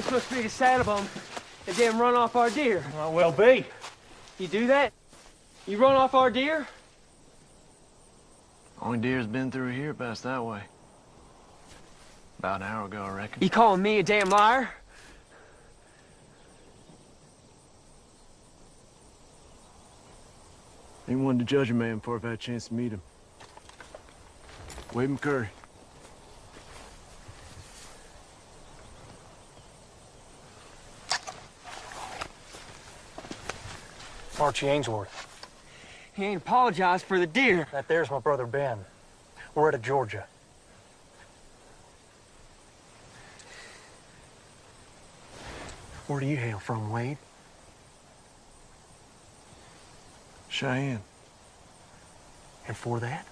It's supposed to be the saddle bone that damn run off our deer. Might well be. You do that? You run off our deer? Only deer's been through here past that way. About an hour ago, I reckon. You calling me a damn liar? Ain't one to judge a man before I've had a chance to meet him. Wade McCurry. Archie Ainsworth. He ain't apologized for the deer. That there's my brother Ben. We're out of Georgia. Where do you hail from, Wade? Cheyenne. And for that?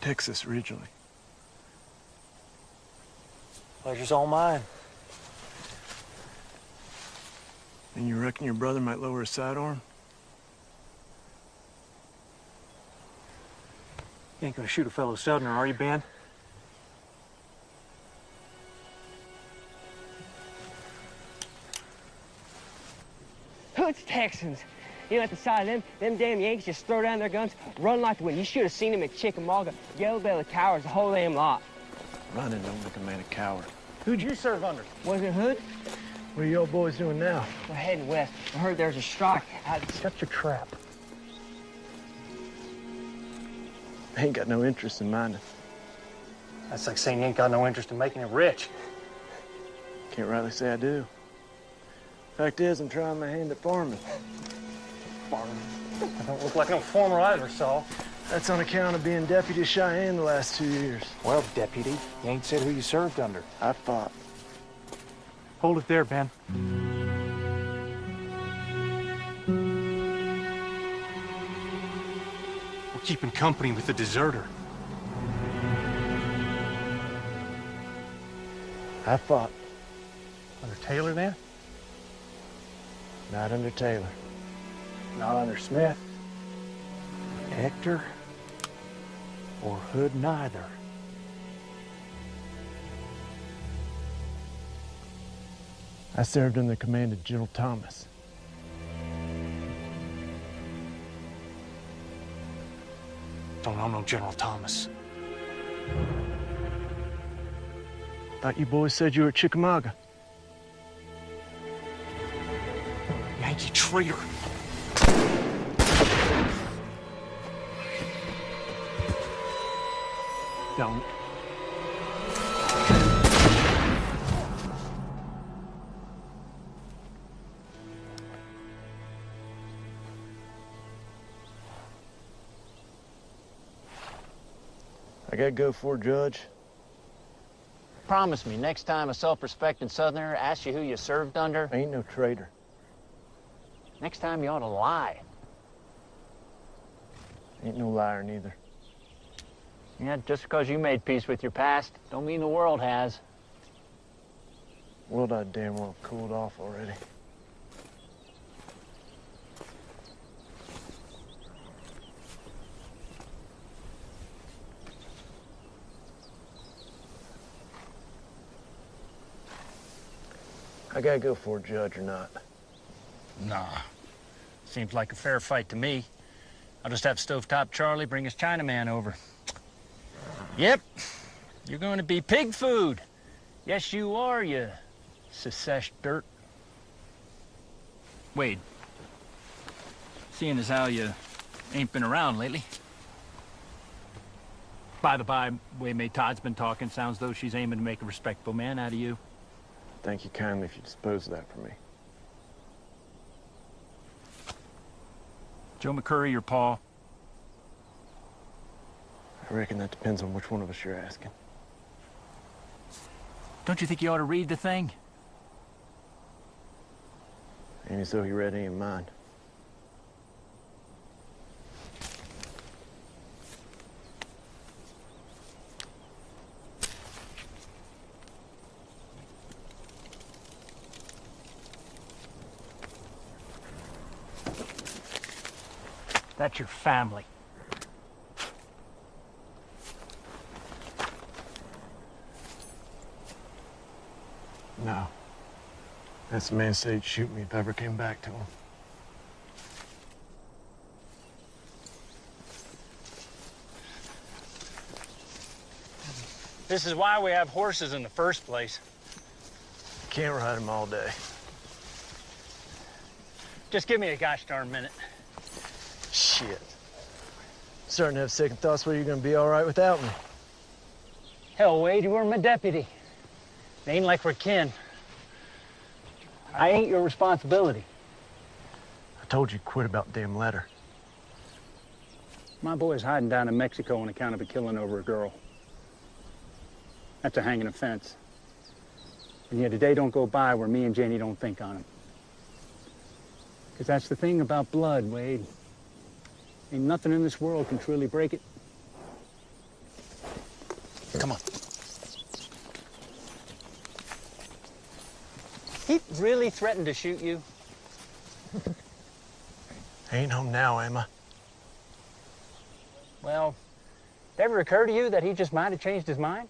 Texas, originally. Pleasure's all mine. And you reckon your brother might lower his sidearm? You ain't gonna shoot a fellow Southerner, are you, Ben? It's Texans. You know, at the sight of them damn Yankees just throw down their guns, run like the wind. You should have seen them at Chickamauga. Yellow-bellied cowards, the whole damn lot. Running don't make a man a coward. Who'd you serve under? Wasn't it Hood? What are you old boys doing now? We're heading west. I heard there's a strike out. Shut your trap. I ain't got no interest in mining. That's like saying you ain't got no interest in making it rich. Can't rightly say I do. Fact is, I'm trying my hand at farming. Farming? I don't look like no farmer I ever saw. That's on account of being deputy of Cheyenne the last 2 years. Well, deputy, you ain't said who you served under. I fought. Hold it there, Ben. We're keeping company with the deserter. I fought. Under Taylor, then? Not under Taylor. Not under Smith. Hector. Or Hood neither. I served under the command of General Thomas. Don't know no General Thomas. Thought you boys said you were at Chickamauga. Yankee traitor. Don't. I gotta go for Judge. Promise me, next time a self-respecting Southerner asks you who you served under, I ain't no traitor. next time you ought to lie. Ain't no liar neither. Yeah, just because you made peace with your past, don't mean the world has. World I damn well have cooled off already. I gotta go for Judge or not. Nah. Seems like a fair fight to me. I'll just have Stovetop Charlie bring his Chinaman over. Yep. You're going to be pig food. Yes, you are, you secesh dirt. Wade. Seeing as how you ain't been around lately. By the by, way May Todd's been talking, sounds though she's aiming to make a respectable man out of you. Thank you kindly if you dispose of that for me. Joe McCurry or Paul? I reckon that depends on which one of us you're asking. Don't you think you ought to read the thing? Ain't as though he read any of mine. That's your family. No. That's the man said he'd shoot me if I ever came back to him. This is why we have horses in the first place. Can't ride them all day. Just give me a gosh darn minute. Shit. Starting to have second thoughts whether you're gonna be all right without me. Hell, Wade, you were my deputy. It ain't like we're kin. I ain't your responsibility. I told you to quit about the damn letter. My boy's hiding down in Mexico on account of a killing over a girl. That's a hanging offense. And yet a day don't go by where me and Janie don't think on him. Because that's the thing about blood, Wade. Ain't nothing in this world can truly break it. Come on. He really threatened to shoot you? I ain't home now, am I? Well, did it ever occur to you that he just might have changed his mind?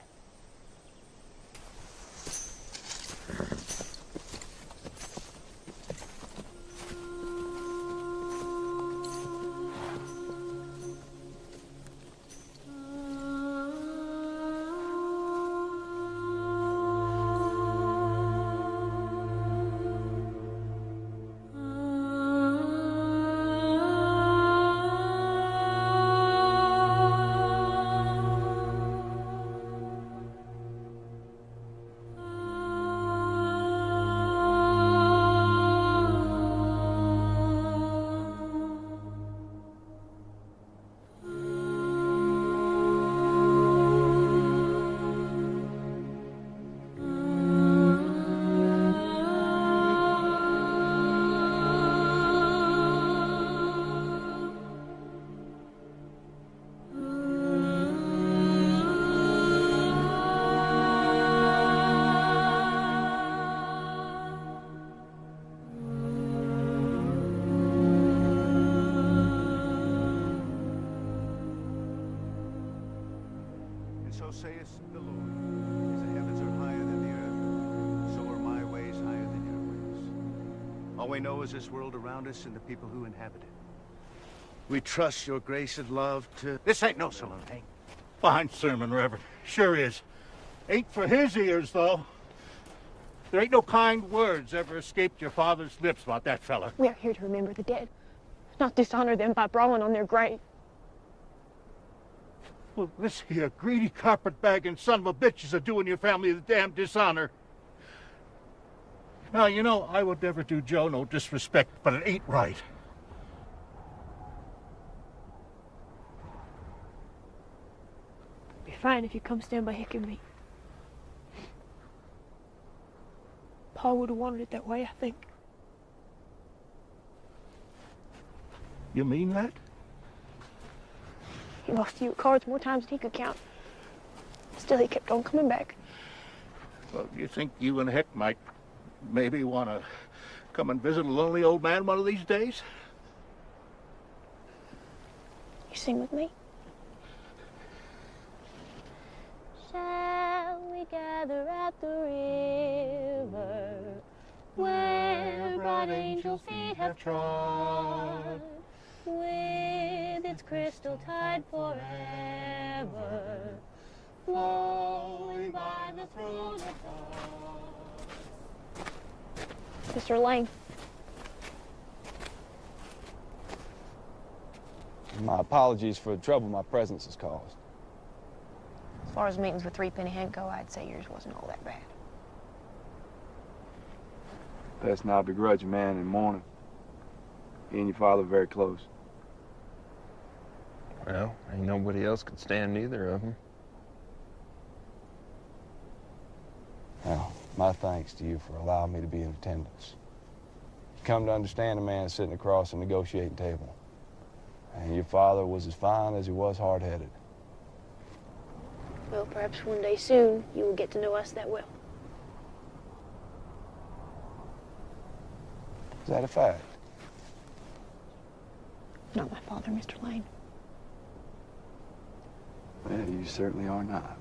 So saith the Lord, as the heavens are higher than the earth, so are my ways higher than your ways. All we know is this world around us and the people who inhabit it. We trust your grace and love to... This ain't no sermon, Hank. Fine sermon, Reverend. Sure is. Ain't for his ears, though. There ain't no kind words ever escaped your father's lips about that fella. We are here to remember the dead, not dishonor them by brawling on their grave. Well, this here greedy carpet-bagging son of a bitch is a-doing your family the damn dishonor. Now, you know, I would never do Joe no disrespect, but it ain't right. It'll be fine if you come stand by Hick and me. Paul would have wanted it that way, I think. You mean that? He lost you at cards more times than he could count. Still, he kept on coming back. Well, you think you and Hick might maybe want to come and visit a lonely old man one of these days? You sing with me? Shall we gather at the river where bright angel feet have trod, with its crystal tide forever flowing by the throne of God? Mr. Lane. My apologies for the trouble my presence has caused. As far as meetings with Threepenny Hank go, I'd say yours wasn't all that bad. Best not begrudge a man in mourning. He and your father are very close. Well, ain't nobody else could stand neither of them. Well, my thanks to you for allowing me to be in attendance. You come to understand a man sitting across a negotiating table. And your father was as fine as he was hard-headed. Well, perhaps one day soon you will get to know us that well. Is that a fact? Not my father, Mr. Lane. Well, you certainly are not.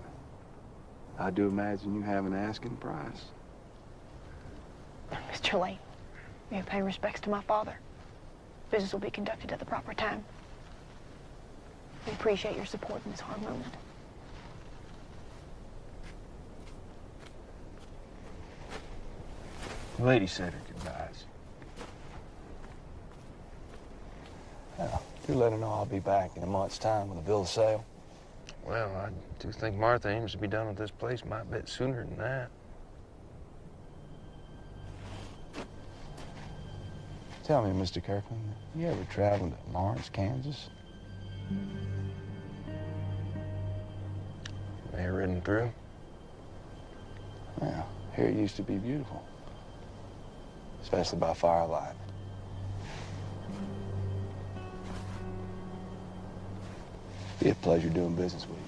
I do imagine you have an asking price. Mr. Lane, may I pay respects to my father. Business will be conducted at the proper time. We appreciate your support in this hard moment. The lady said her goodbyes. Well, do let her know I'll be back in a month's time with a bill of sale. Well, I do think Martha aims to be done with this place might a bit sooner than that. Tell me, Mr. Kirkland, you ever traveled to Lawrence, Kansas? May have ridden through. Well, here it used to be beautiful, especially by firelight. Be a pleasure doing business with you.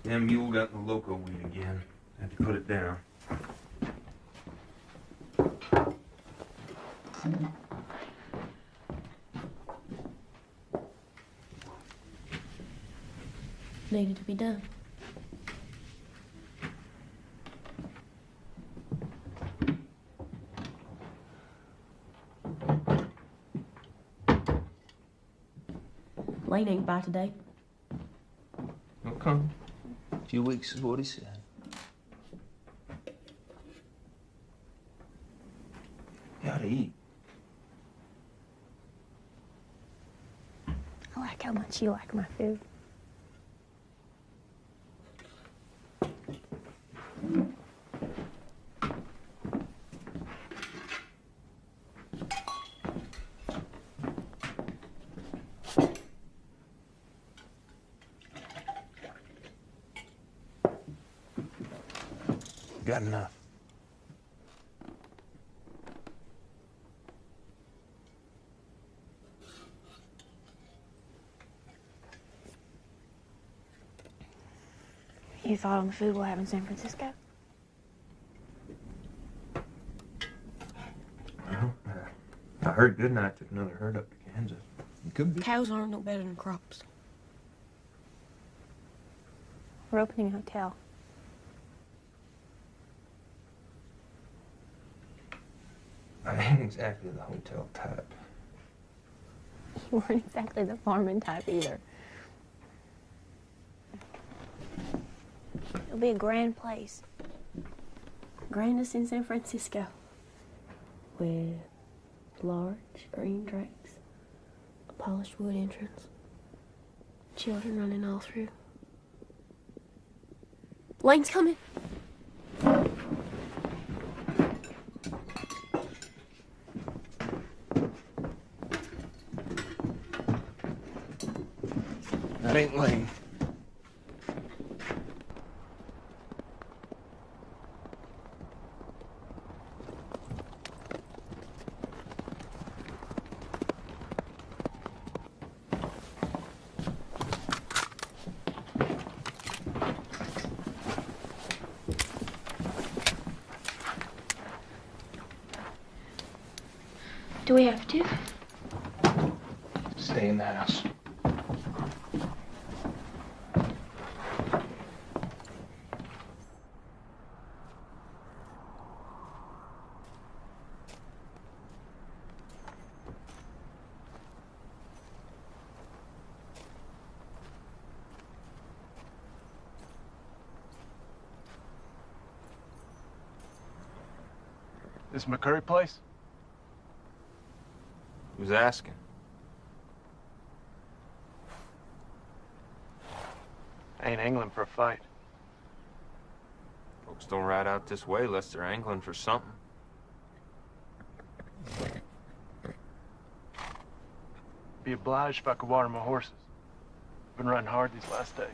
That mule got in the loco weed again. Had to put it down. Needed to be done. Lane ain't by today. Okay. A few weeks is what he said. Gotta eat. I like how much you like my food. Got enough. You thought on the food we'll have in San Francisco? Well, I heard Goodnight took another herd up to Kansas. It could be. Cows aren't no better than crops. We're opening a hotel. I ain't exactly the hotel type. You weren't exactly the farming type either. It'll be a grand place. Grandest in San Francisco. With large green drakes, a polished wood entrance, children running all through. Lane's coming. That ain't Lane. Stay in that house. This McCurry place? Who's asking? I ain't angling for a fight. Folks don't ride out this way unless they're angling for something. Be obliged if I could water my horses. Been riding hard these last days.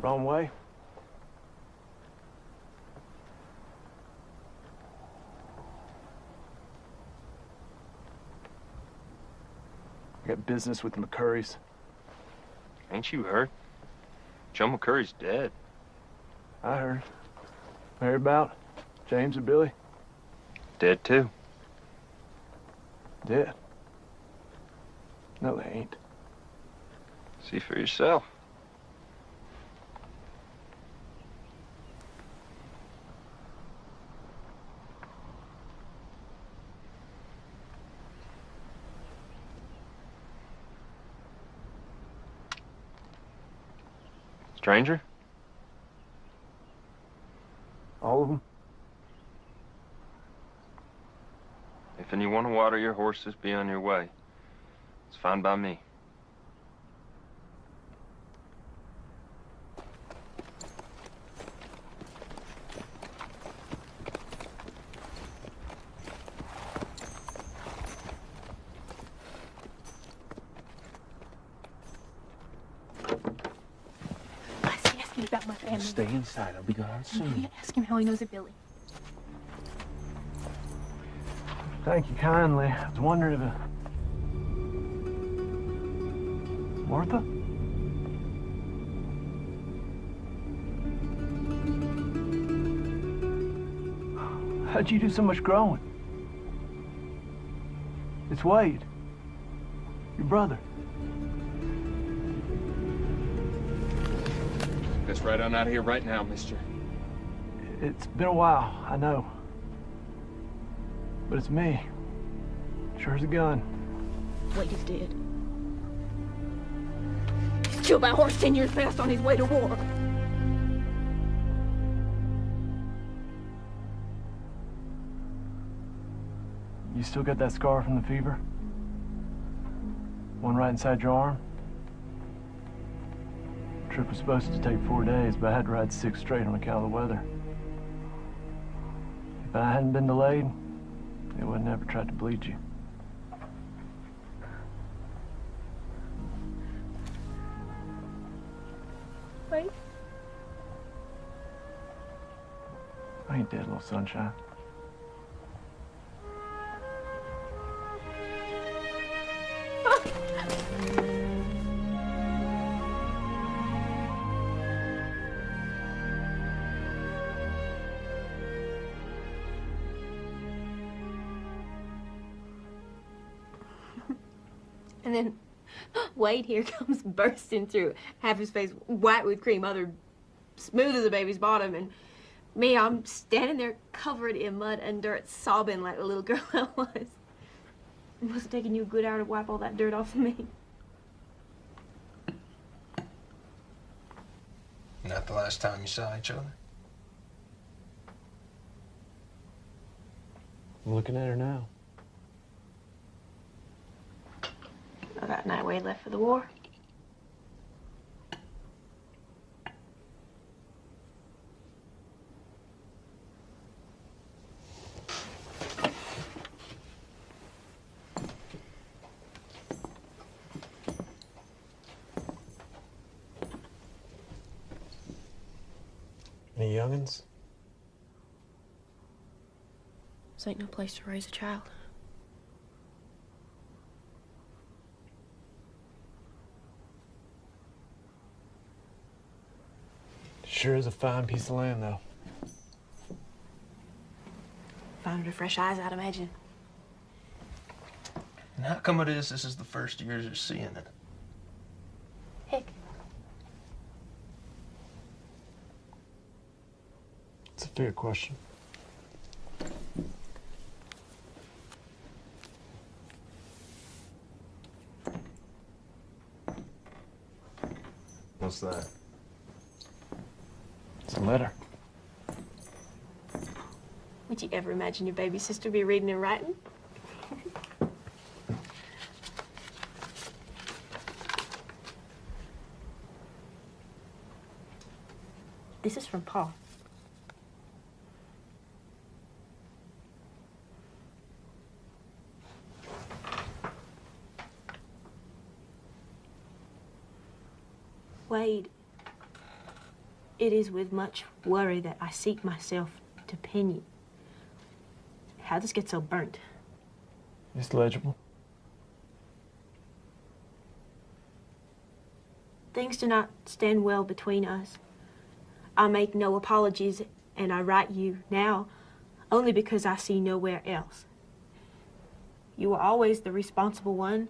Wrong way? I got business with the McCurrys. Ain't you heard? Joe McCurry's dead. I heard. Heard about James and Billy? Dead too. Dead? No, they ain't. See for yourself. Stranger? All of them? If you want to water your horses, be on your way. It's fine by me. About my family. Stay inside. I'll be gone soon. Ask him how he knows of Billy. Thank you kindly. I was wondering if Martha? How'd you do so much growing? It's Wade. Your brother. Let's ride on out of here right now, mister. It's been a while, I know. But it's me. Sure as a gun. Wade is dead. He's killed by a horse 10 years past on his way to war. You still got that scar from the fever? One right inside your arm? The trip was supposed to take 4 days, but I had to ride 6 straight on account of the weather. If I hadn't been delayed, they would have never tried to bleed you. Wait. I ain't dead, little sunshine. And then Wade here comes bursting through, half his face white with cream, other smooth as a baby's bottom, and me, I'm standing there covered in mud and dirt, sobbing like the little girl I was. It must have taken you a good hour to wipe all that dirt off of me. Not the last time you saw each other? I'm looking at her now. I got night Wade left for the war. Any youngins? This ain't no place to raise a child. Sure is a fine piece of land, though. Finer to fresh eyes, I'd imagine. And how come this is the first year you're seeing it? Heck, It's a fair question. What's that? It's a letter. would you ever imagine your baby sister be reading and writing? This is from Paul. Wade, it is with much worry that I seek myself to pen you. How this get so burnt? It's legible. Things do not stand well between us. I make no apologies, and I write you now only because I see nowhere else. You are always the responsible one,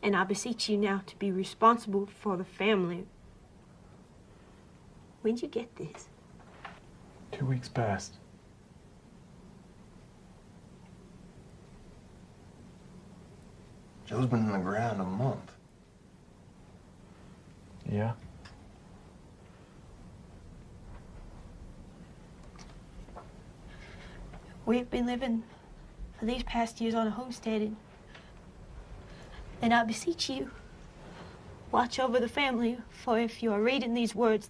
and I beseech you now to be responsible for the family. When'd you get this? 2 weeks past. Joe's been in the ground a month. Yeah? We've been living for these past years on a homestead, and I beseech you, watch over the family, for if you are reading these words,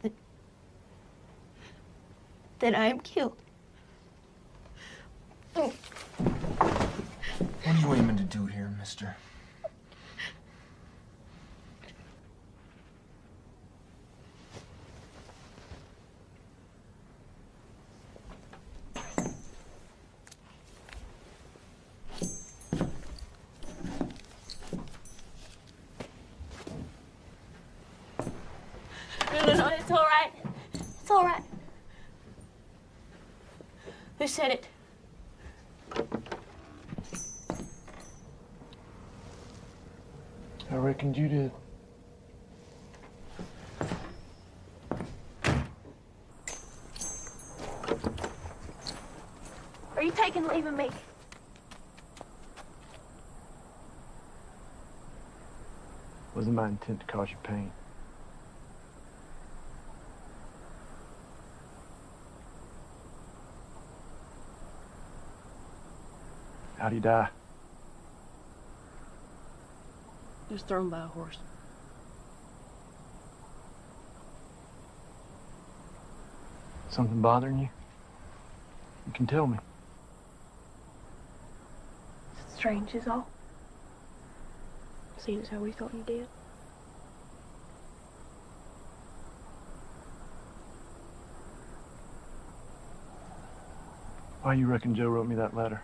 then I am killed. What are you aiming to do here, mister? No, it's all right. It's all right. Who said it? I reckoned you did. Are you taking leave of me? Wasn't my intent to cause you pain. How'd he die? He was thrown by a horse. Something bothering you? You can tell me. It's strange is all. Seeing as how we thought you did. Why you reckon Joe wrote me that letter?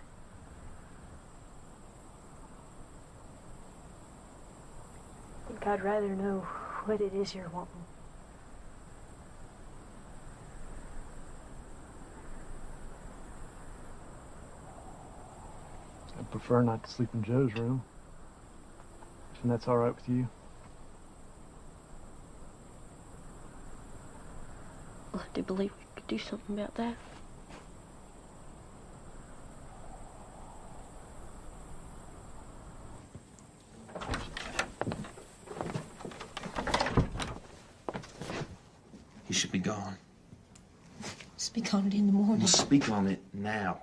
I think I'd rather know what it is you're wanting. I'd prefer not to sleep in Joe's room. And that's all right with you? Well, I do believe we could do something about that. He should be gone. Speak on it in the morning. We'll speak on it now.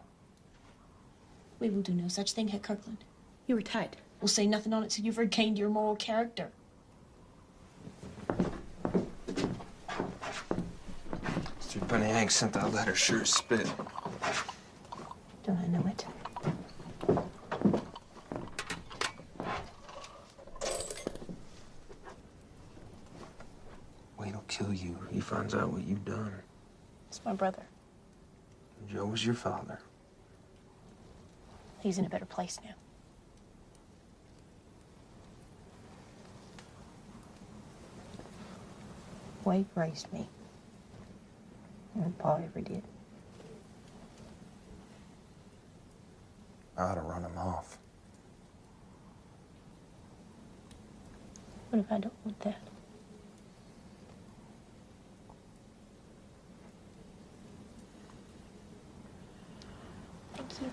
We will do no such thing, Herr Kirkland. You were tight. We'll say nothing on it till you've regained your moral character. Mr. Bunny Hank sent that letter sure as spit. Don't I know it? Wade'll kill you if he finds out what you've done. It's my brother. Joe was your father. He's in a better place now. Wade raised me. More than Pa ever did. I ought to run him off. What if I don't want that? Thank you.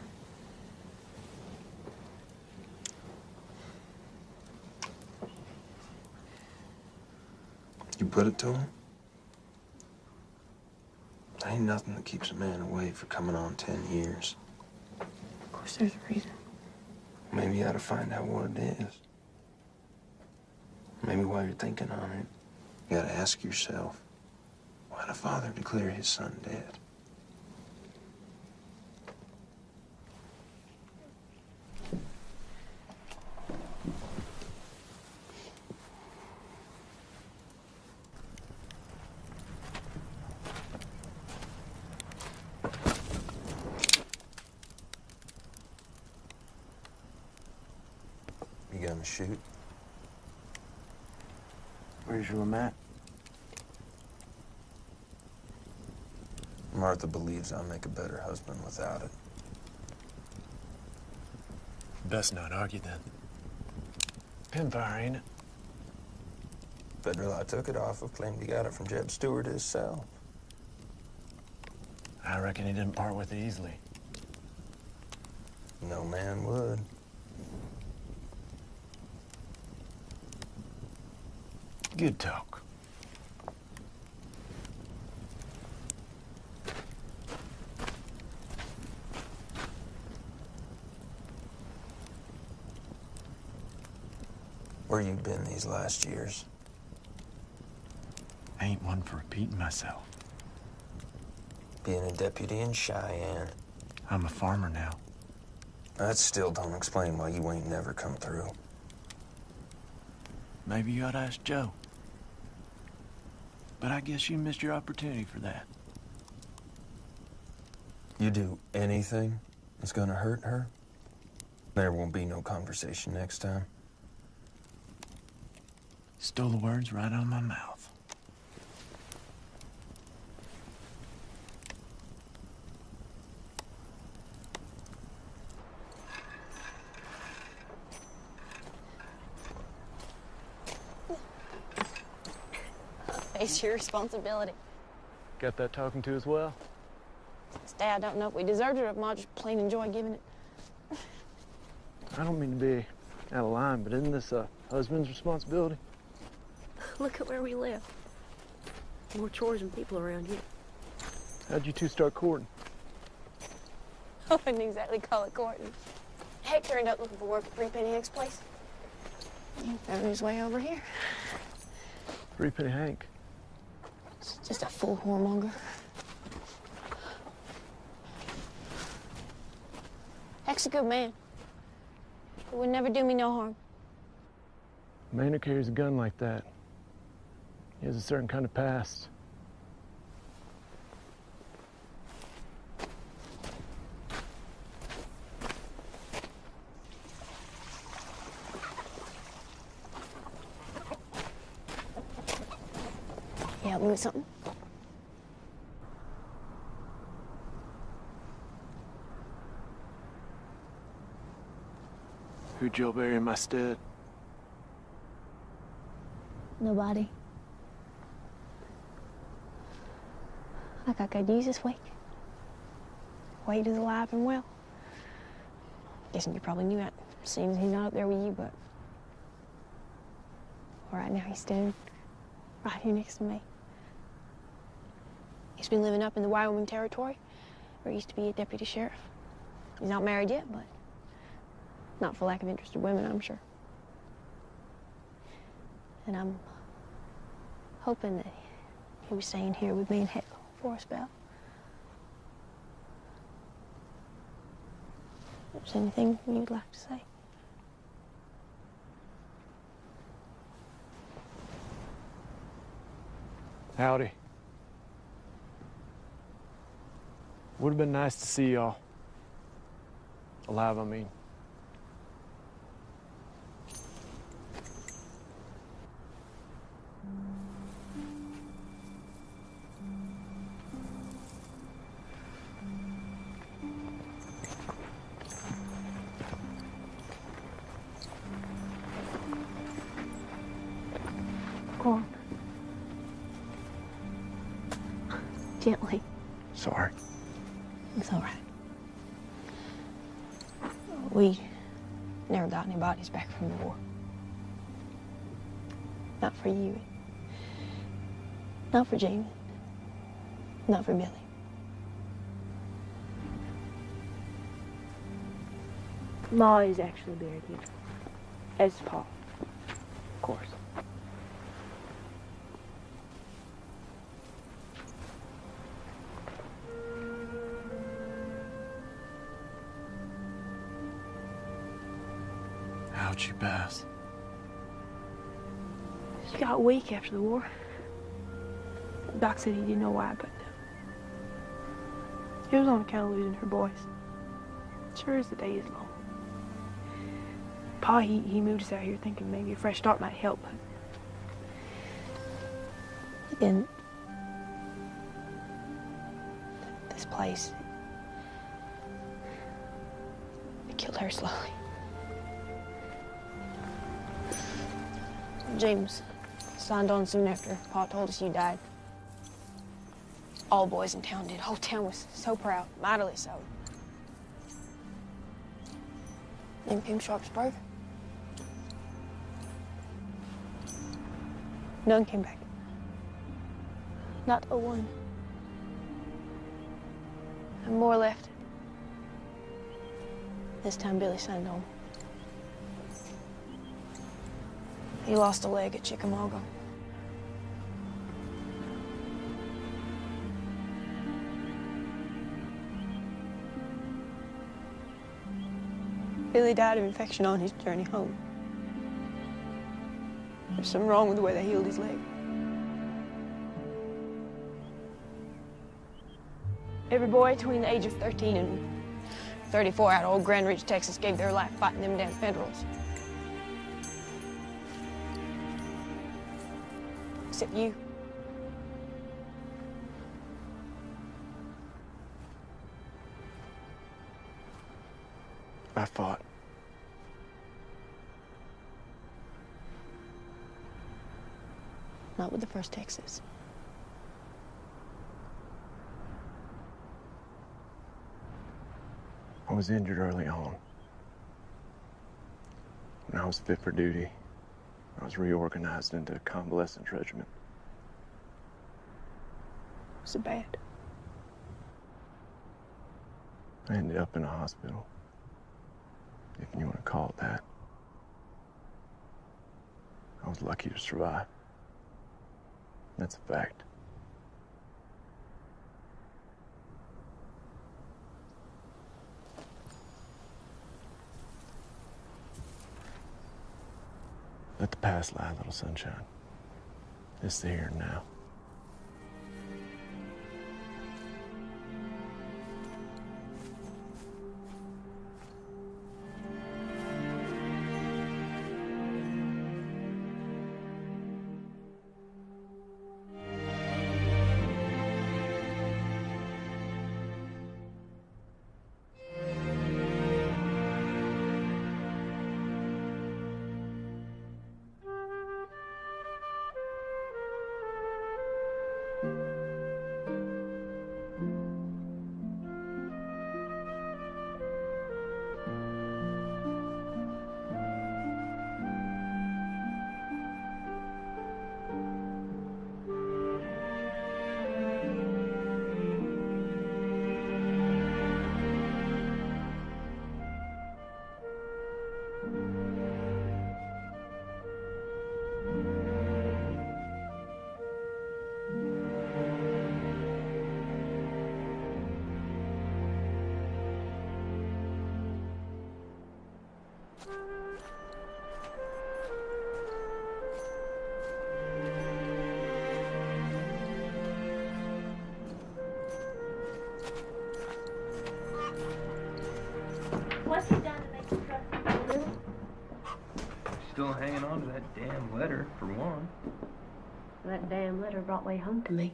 You put it to him? There ain't nothing that keeps a man away for coming on 10 years. Of course there's a reason. Maybe you ought to find out what it is. Maybe while you're thinking on it, you gotta ask yourself, why'd a father declare his son dead? You gonna shoot? Where's your mat? Martha believes I'll make a better husband without it. Best not argue then. Pinfire, ain't it? Federal I took it off of, claimed he got it from Jeb Stewart himself. I reckon he didn't part with it easily. No man would. Good talk. Where you been these last years? I ain't one for repeating myself. Being a deputy in Cheyenne. I'm a farmer now. That still don't explain why you ain't never come through. Maybe you ought to ask Joe. But I guess you missed your opportunity for that. You do anything that's gonna hurt her, there won't be no conversation next time. Stole the words right out of my mouth. Face your responsibility. Got that talking to as well? Stay, I don't know if we deserved it or if Ma just plain enjoy giving it. I don't mean to be out of line, but isn't this a husband's responsibility? Look at where we live. More chores than people around here. How'd you two start courting? I wouldn't exactly call it courting. Hector ended up looking for work at Threepenny Hank's place. He found his way over here. Threepenny Hank. It's just a fool whoremonger. Heck's a good man. He would never do me no harm. A man who carries a gun like that, he has a certain kind of past. You help me with something? Who'd Joe bury in my stead? Nobody. I got good news this week. Wade is alive and well. Guessing you probably knew that, seeing as he's not up there with you, but right now he's staying right here next to me. He's been living up in the Wyoming Territory, where he used to be a deputy sheriff. He's not married yet, but not for lack of interested women, I'm sure. And I'm hoping that he was staying here with me and Heck for a spell. If there's anything you'd like to say. Howdy. Would have been nice to see y'all. Alive, I mean. Go on. Gently. Sorry. It's all right. We never got any bodies back from the war. Not for you. Not for Jamie. Not for Billy. Ma is actually buried here. As Pa, of course. How'd she pass? She got weak after the war. Doc said he didn't know why, but it was on account of losing her boys. Sure as the day is long. Pa, he moved us out here thinking maybe a fresh start might help. In this place, it killed her slowly. James signed on soon after Pa told us you died. All boys in town did. Whole town was so proud, mightily so. Then came Sharpsburg. None came back. Not a one. And more left. This time Billy signed on. He lost a leg at Chickamauga. Billy died of infection on his journey home. There's something wrong with the way they healed his leg. Every boy between the age of 13 and 34 out of old Grand Ridge, Texas, gave their life fighting them damn Federals. Except you. I fought. Not with the 1st Texas. I was injured early on. When I was fit for duty, I was reorganized into a convalescent regiment. Was it bad? I ended up in a hospital, if you want to call it that. I was lucky to survive. That's a fact. Let the past lie, little sunshine. It's the here and now. What's he done to make you trust him? Still hanging on to that damn letter, for one. That damn letter brought way home to me.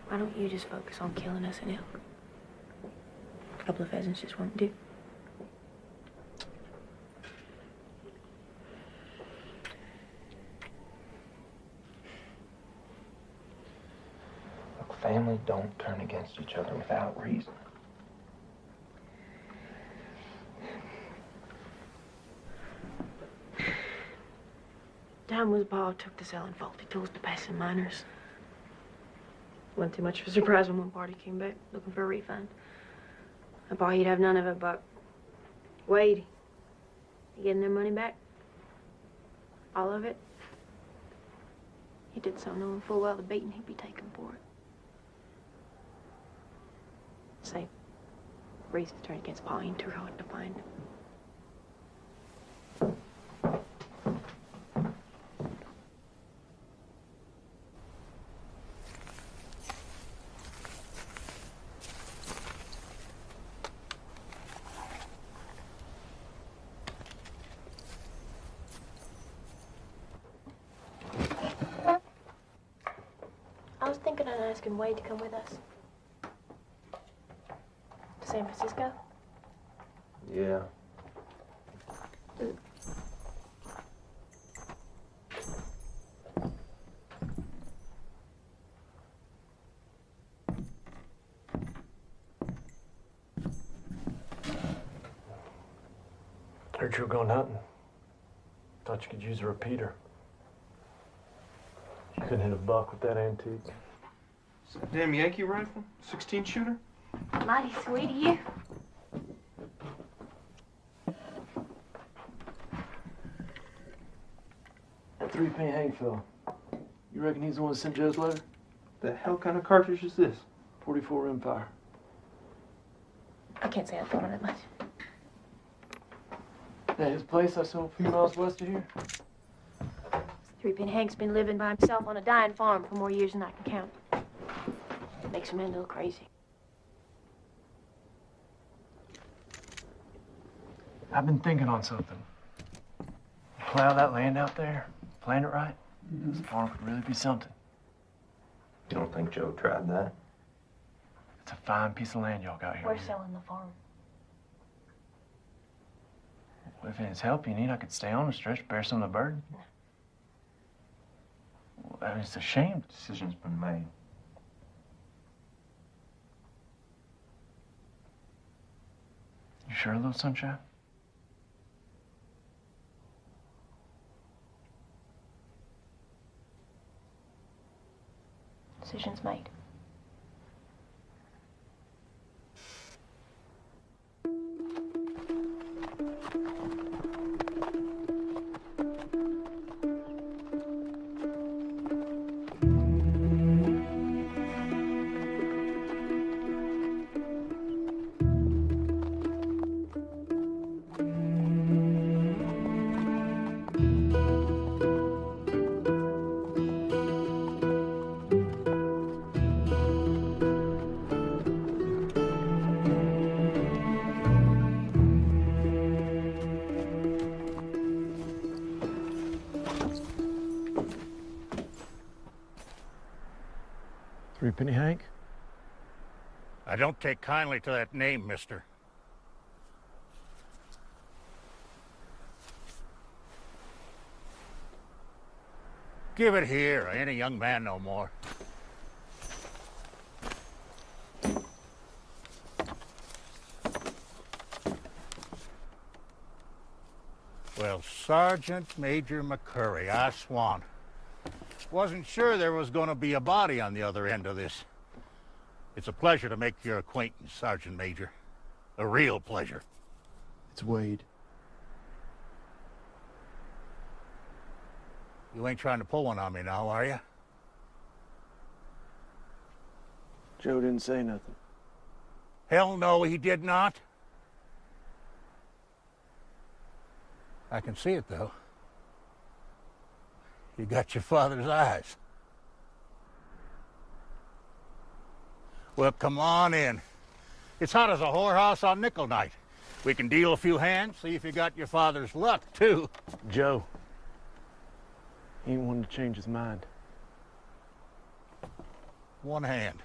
Why don't you just focus on killing us and elk? A couple of pheasants just won't do. Look, family don't turn against each other without reason. Time was Pa took to selling faulty tools to passing miners. Wasn't too much of a surprise when one party came back looking for a refund. And Pa, he'd have none of it, but Wade, he getting their money back? All of it? He did so knowing full well the beating he'd be taking for it. Say, reason to turn against Pa ain't too hard to find. I was thinking of asking Wade to come with us. To San Francisco? Yeah. Heard you were going hunting. Thought you could use a repeater. You couldn't hit a buck with that antique. Is that damn Yankee rifle? 16 shooter? Mighty sweet of you. That 3-penny Hank fella. You reckon he's the one that sent Joe's letter? The hell kind of cartridge is this? 44 Empire. I can't say I thought on it much. At his place I saw a few miles west of here. 3-penny Hank's been living by himself on a dying farm for more years than I can count. Makes a man a little crazy. I've been thinking on something. Plow that land out there, plan it right. This farm could really be something. You don't think Joe tried that? It's a fine piece of land y'all got here. We're selling the farm. Well, if it's help you need, I could stay on the stretch, bear some of the burden. Well, I mean, it's a shame. Decision's been made. You sure, little sunshine? Decision's made. Penny Hank? I don't take kindly to that name, mister. Give it here. I ain't a young man no more. Well, Sergeant Major McCurry, I swan. Wasn't sure there was going to be a body on the other end of this. It's a pleasure to make your acquaintance, Sergeant Major. A real pleasure. It's Wade. You ain't trying to pull one on me now, are you? Joe didn't say nothing. Hell no, he did not. I can see it, though. You got your father's eyes. Well, come on in. It's hot as a whorehouse on nickel night. We can deal a few hands, see if you got your father's luck, too. Joe, he ain't wanting to change his mind. One hand.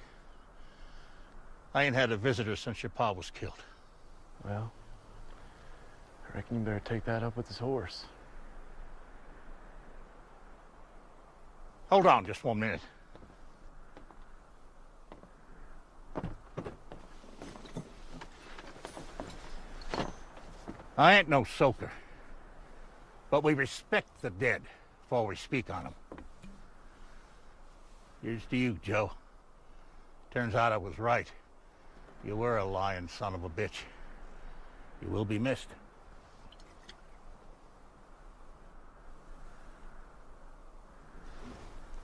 I ain't had a visitor since your pa was killed. Well, I reckon you better take that up with his horse. Hold on just 1 minute. I ain't no soaker, but we respect the dead before we speak on them. Here's to you, Joe. Turns out I was right. You were a lying son of a bitch. You will be missed.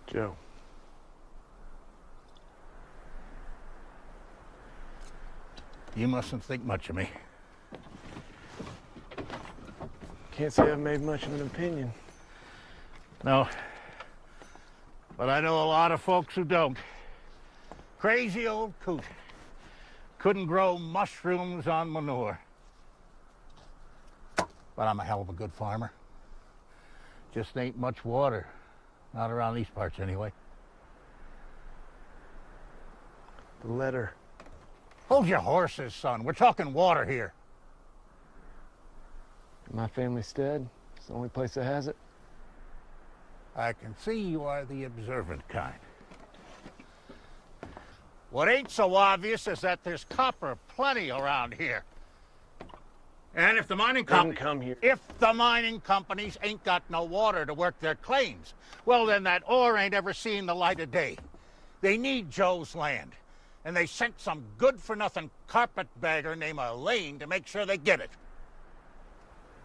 Joe. You mustn't think much of me. Can't say I've made much of an opinion. No. But I know a lot of folks who don't. Crazy old coot. Couldn't grow mushrooms on manure. But I'm a hell of a good farmer. Just ain't much water. Not around these parts, anyway. The letter. Hold your horses, son. We're talking water here. My family's dead. It's the only place that has it. I can see you are the observant kind. What ain't so obvious is that there's copper plenty around here. And if the mining companies ain't got no water to work their claims, well, then that ore ain't ever seen the light of day. They need Joe's land, and they sent some good-for-nothing carpetbagger named Elaine to make sure they get it.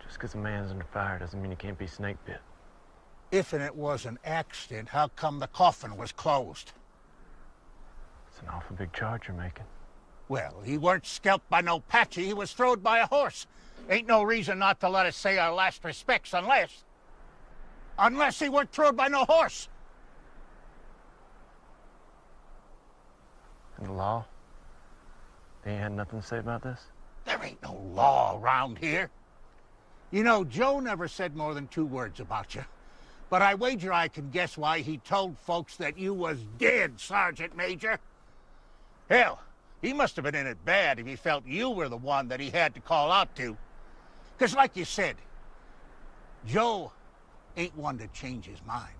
Just because a man's under fire doesn't mean he can't be snake bit. If and it was an accident, how come the coffin was closed? It's an awful big charge you're making. Well, he weren't scalped by no Patchy. He was throwed by a horse. Ain't no reason not to let us say our last respects unless he weren't throwed by no horse. And the law? They ain't had nothing to say about this? There ain't no law around here. You know, Joe never said more than 2 words about you. But I wager I can guess why he told folks that you was dead, Sergeant Major. Hell, he must have been in it bad if he felt you were the one that he had to call out to. 'Cause like you said, Joe ain't one to change his mind.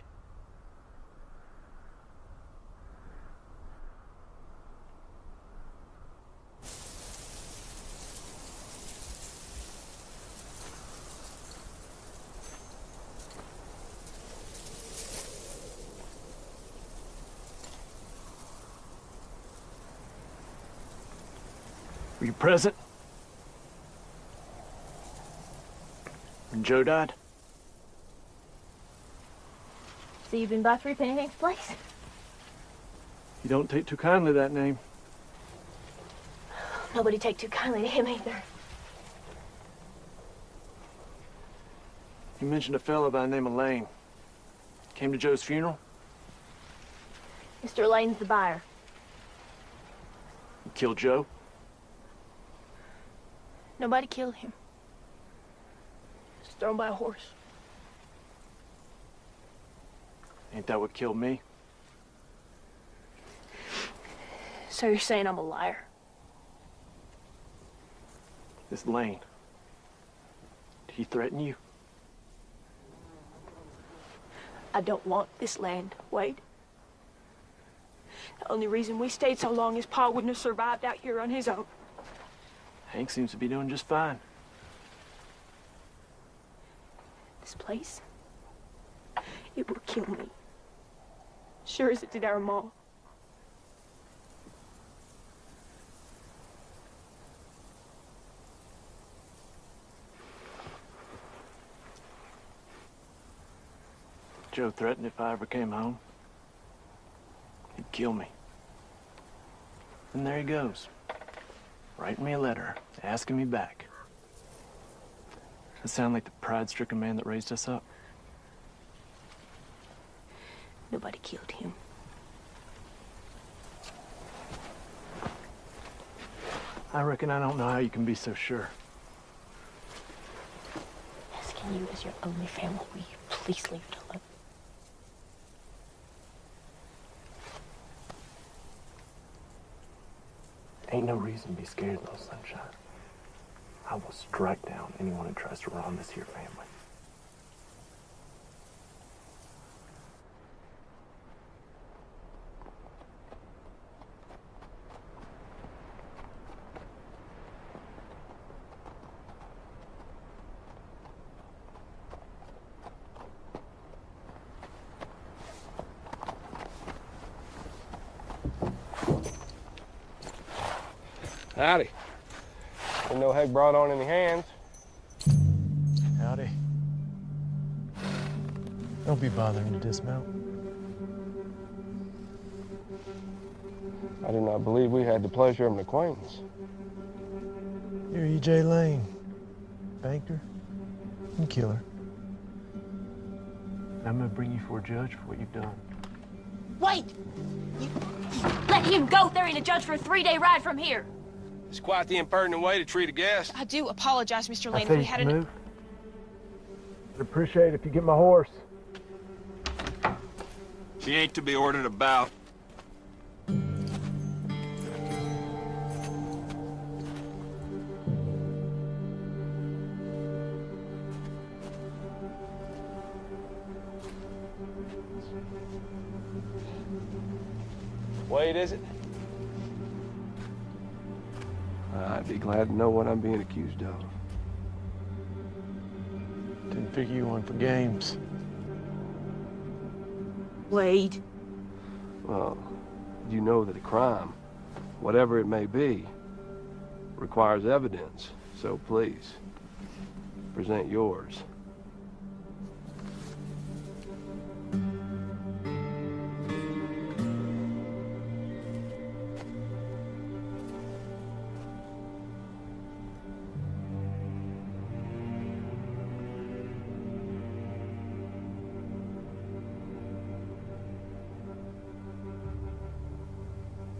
Were you present when Joe died? So you've been by Three Pancakes Place? You don't take too kindly to that name. Nobody take too kindly to him either. You mentioned a fellow by the name of Lane. Came to Joe's funeral? Mr. Lane's the buyer. You killed Joe? Nobody killed him. Just thrown by a horse. Ain't that what killed me? So you're saying I'm a liar? This Lane. Did he threaten you? I don't want this land, Wade. The only reason we stayed so long is Pa wouldn't have survived out here on his own. Hank seems to be doing just fine. This place, it will kill me. Sure as it did our Ma. Joe threatened if I ever came home, he'd kill me. And there he goes, writing me a letter, asking me back. Does that sound like the pride-stricken man that raised us up? Nobody killed him. I reckon I don't know how you can be so sure. Asking you as your only family, will you please leave it alone? Ain't no reason to be scared, little sunshine. I will strike down anyone who tries to wrong this here family. Howdy. Didn't know Heck brought on any hands. Howdy. Don't be bothering to dismount. I did not believe we had the pleasure of an acquaintance. You're E.J. Lane, banker and killer. I'm gonna bring you for a judge for what you've done. Wait! You let him go there and a judge for a 3-day ride from here. It's quite the impertinent way to treat a guest. I do apologize, Mr. Lane, I if say we you had can an... move. I'd appreciate it if you get my horse. She ain't to be ordered about. Wade, is it? I'd be glad to know what I'm being accused of. Didn't figure you on for games. Wade. Well, you know that a crime, whatever it may be, requires evidence. So please, present yours.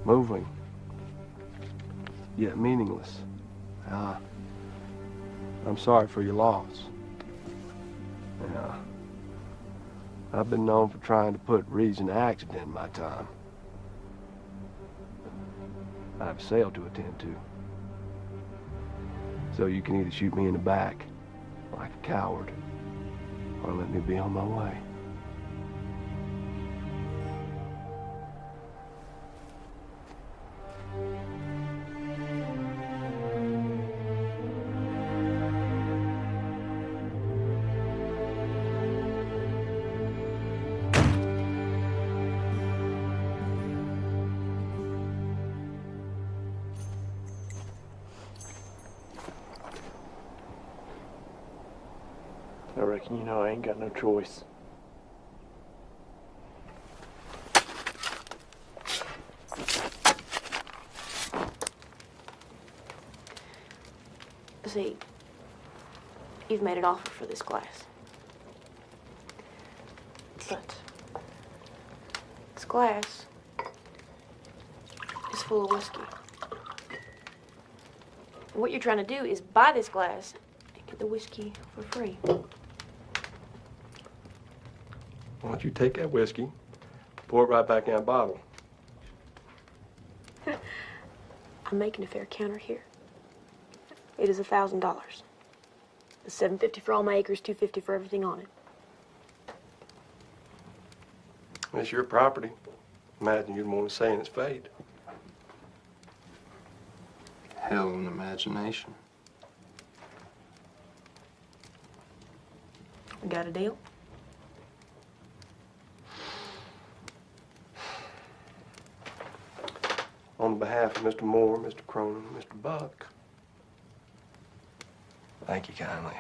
Moving, yet meaningless. I'm sorry for your loss. Yeah. I've been known for trying to put reason to accident in my time. I have a sale to attend to. So you can either shoot me in the back, like a coward, or let me be on my way. I reckon you know I ain't got no choice. See, you've made an offer for this glass. But this glass is full of whiskey. And what you're trying to do is buy this glass and get the whiskey for free. Why don't you take that whiskey, pour it right back in that bottle? I'm making a fair counter here. It is $1,000. The $750 for all my acres, $250 for everything on it. It's your property. Imagine you'd want to say in its fate. Hell of an imagination. We got a deal? On behalf of Mr. Moore, Mr. Cronin, Mr. Buck, thank you kindly.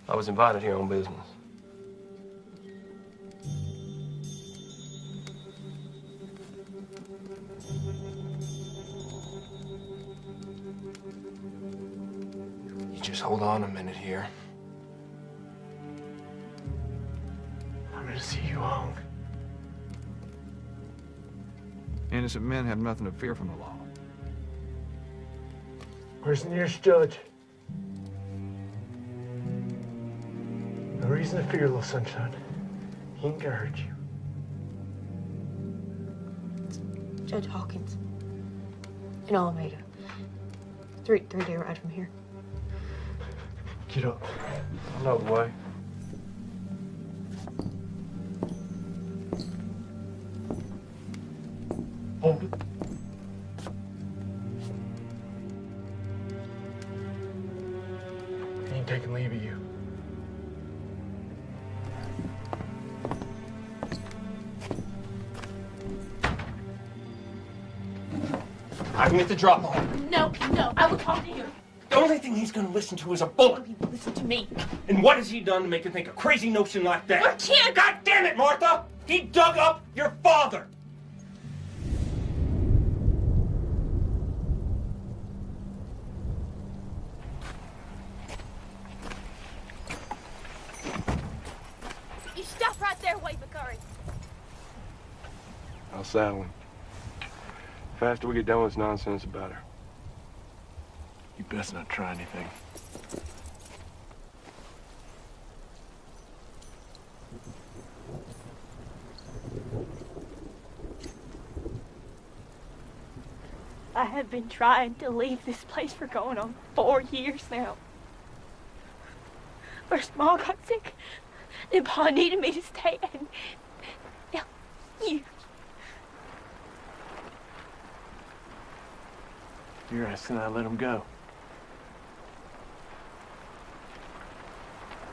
I was invited here on business. You just hold on a minute here. I'm gonna see you hung. Innocent men have nothing to fear from the law. Where's the nearest judge? No reason to fear, little sunshine. He ain't gonna hurt you. Judge Hawkins. In Alameda. Three-day ride from here. Get up. I know the way. Hold it. He ain't taking leave of you. I can get the drop on. No, I will talk to him. The only thing he's gonna listen to is a bullet. He will listen to me. And what has he done to make you think a crazy notion like that? I can't. God damn it, Martha! He dug up your father! You stop right there, Wade McCurry. I'll saddle him. The faster we get done with this nonsense, the better. You best not try anything. I have been trying to leave this place for going on 4 years now. First, Mom got sick. Then Pa needed me to stay, and now you. You're asking I let him go.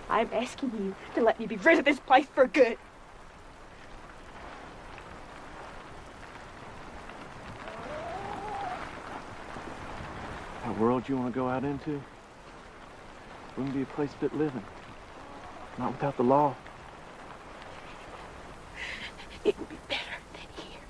I'm asking you to let me be rid of this place for good. That world you want to go out into wouldn't be a place fit living. Not without the law. It would be better than here.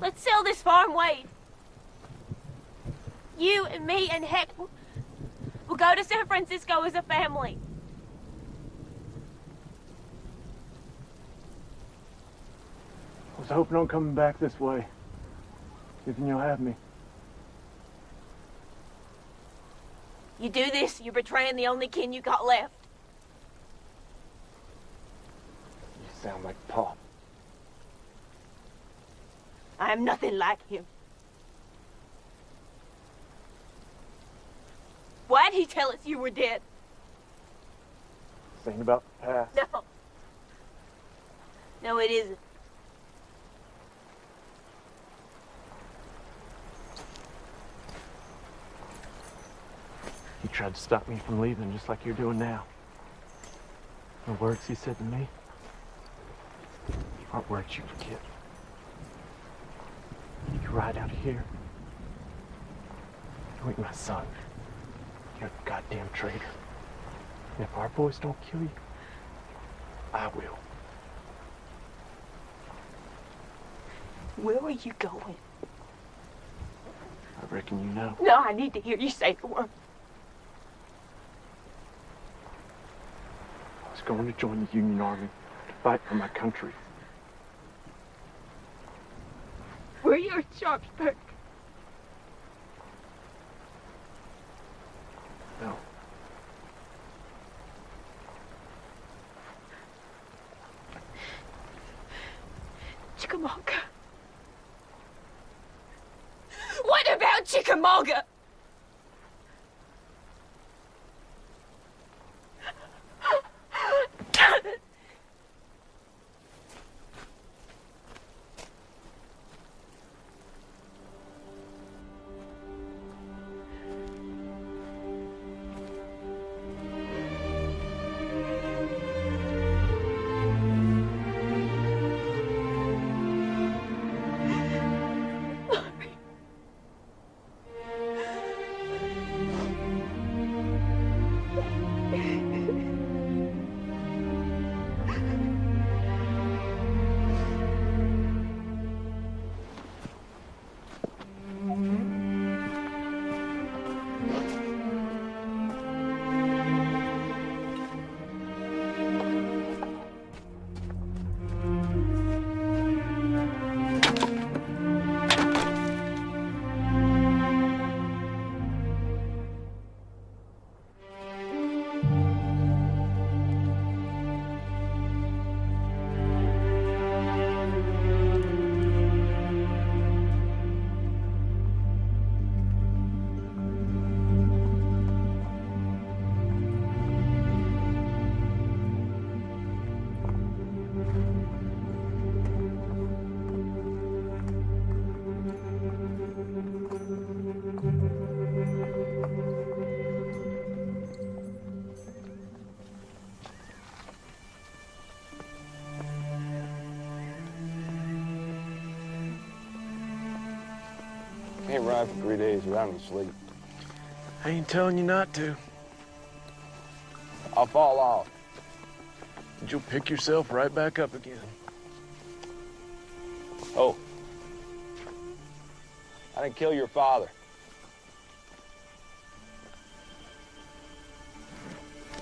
Let's sell this farm, Wade. You and me and Heck will go to San Francisco as a family. I was hoping on coming back this way. Thinking you'll have me. You do this, you're betraying the only kin you got left. You sound like Pa. I am nothing like him. Why'd he tell us you were dead? This ain't about the past. No. No, it isn't. He tried to stop me from leaving just like you're doing now. The words he said to me aren't words you forget. You ride out of here. You ain't my son. You're a goddamn traitor. And if our boys don't kill you, I will. Where are you going? I reckon you know. No, I need to hear you say the word. I was going to join the Union Army to fight for my country. Were you in Sharpsburg? No. Chickamauga. What about Chickamauga? can't ride for 3 days without any sleep. I ain't telling you not to. I'll fall off. But you'll pick yourself right back up again. Oh. I didn't kill your father.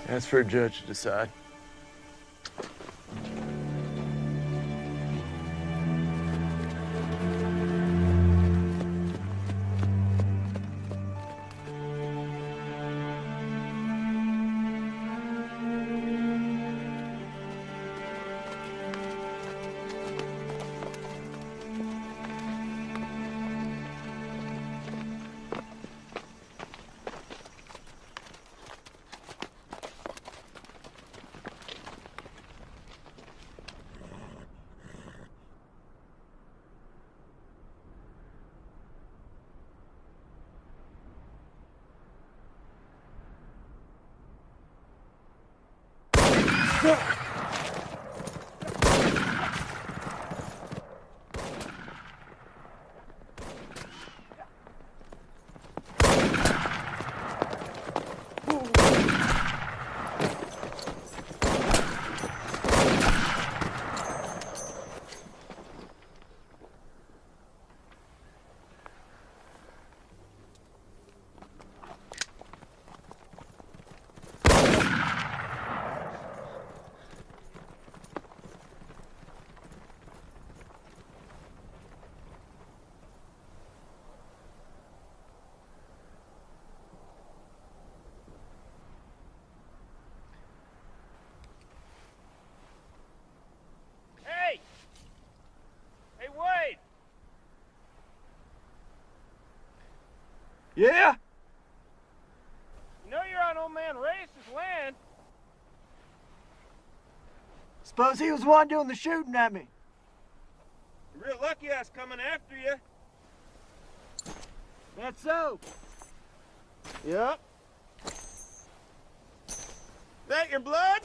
That's for a judge to decide. Yeah? You know you're on old man Race's land. Suppose he was the one doing the shooting at me. You're real lucky I was coming after you. That's so. Yep. That your blood?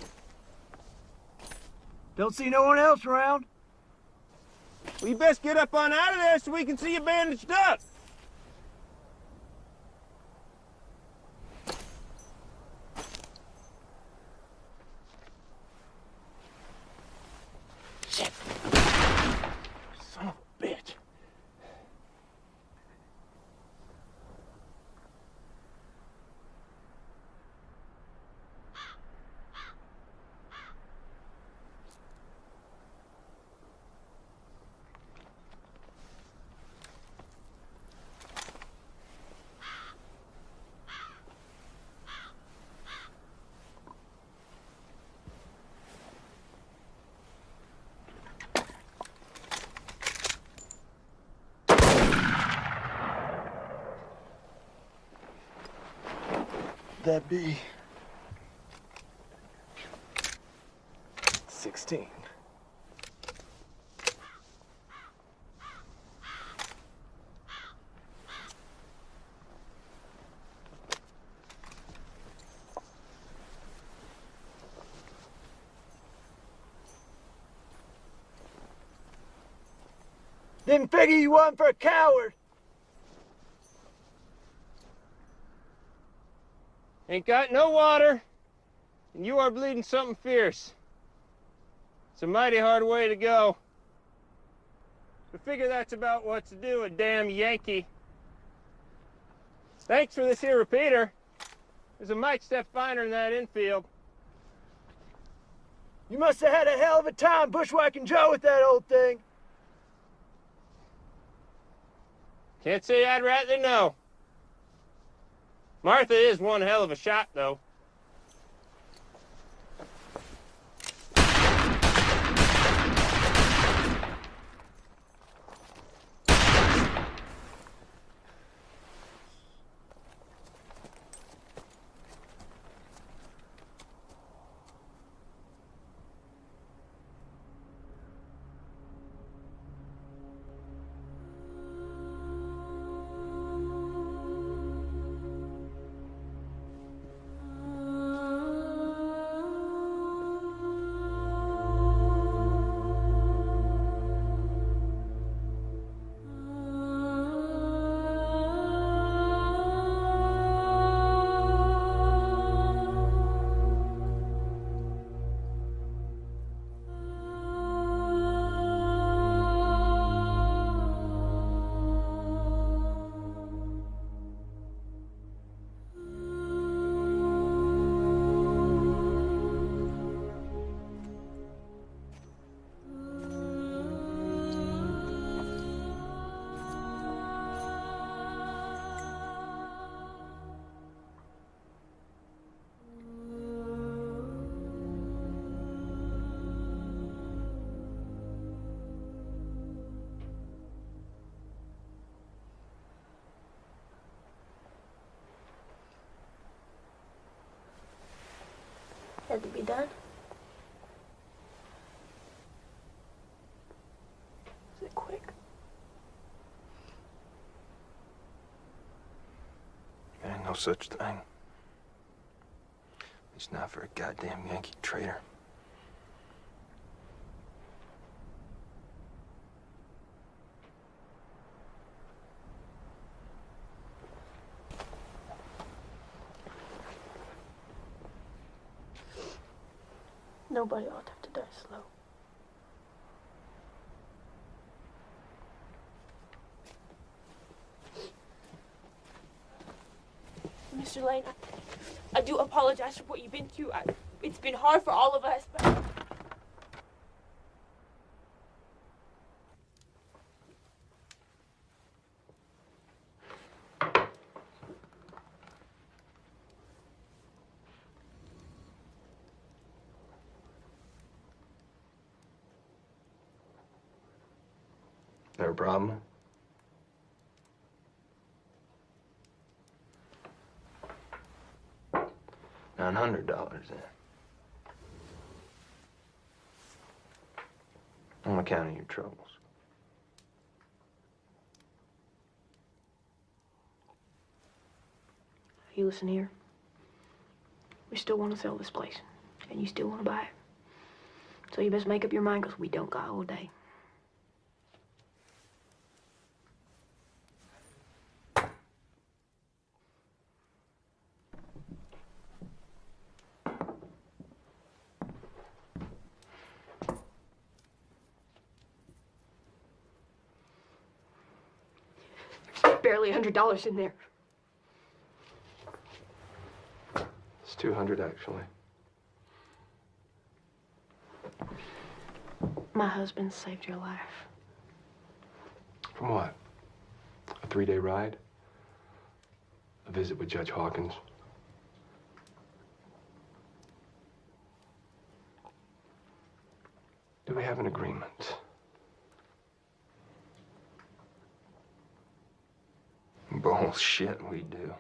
Don't see no one else around. Well, you best get up on out of there so we can see you bandaged up. Son of a bitch. That be 16. Didn't figure you wasn't for a coward. Ain't got no water, and you are bleeding something fierce. It's a mighty hard way to go. I figure that's about what to do, a damn Yankee. Thanks for this here repeater. There's a mite step finer in that infield. You must have had a hell of a time bushwhacking Joe with that old thing. Can't say I'd rather know. Martha is one hell of a shot, though. had to be done. Was it quick? There ain't no such thing. At least not for a goddamn Yankee traitor. Nobody ought to have to die slow. Mr. Lane, I do apologize for what you've been through. It's been hard for all of us, but... There a problem? $900 then. On account of your troubles. You listen here. We still want to sell this place, and you still want to buy it. So you best make up your mind, because we don't got all day. Barely $100 in there. It's 200 actually. My husband saved your life. From what? A 3-day ride? A visit with Judge Hawkins? Do we have an agreement? Bullshit, we do.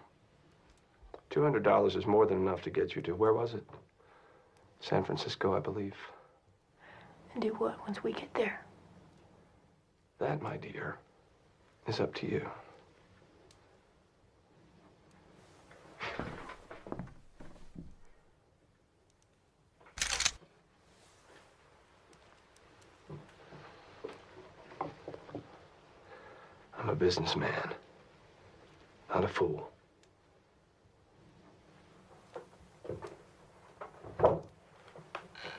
$200 is more than enough to get you to, where was it? San Francisco, I believe. And do what once we get there? That, my dear, is up to you. I'm a businessman, not a fool.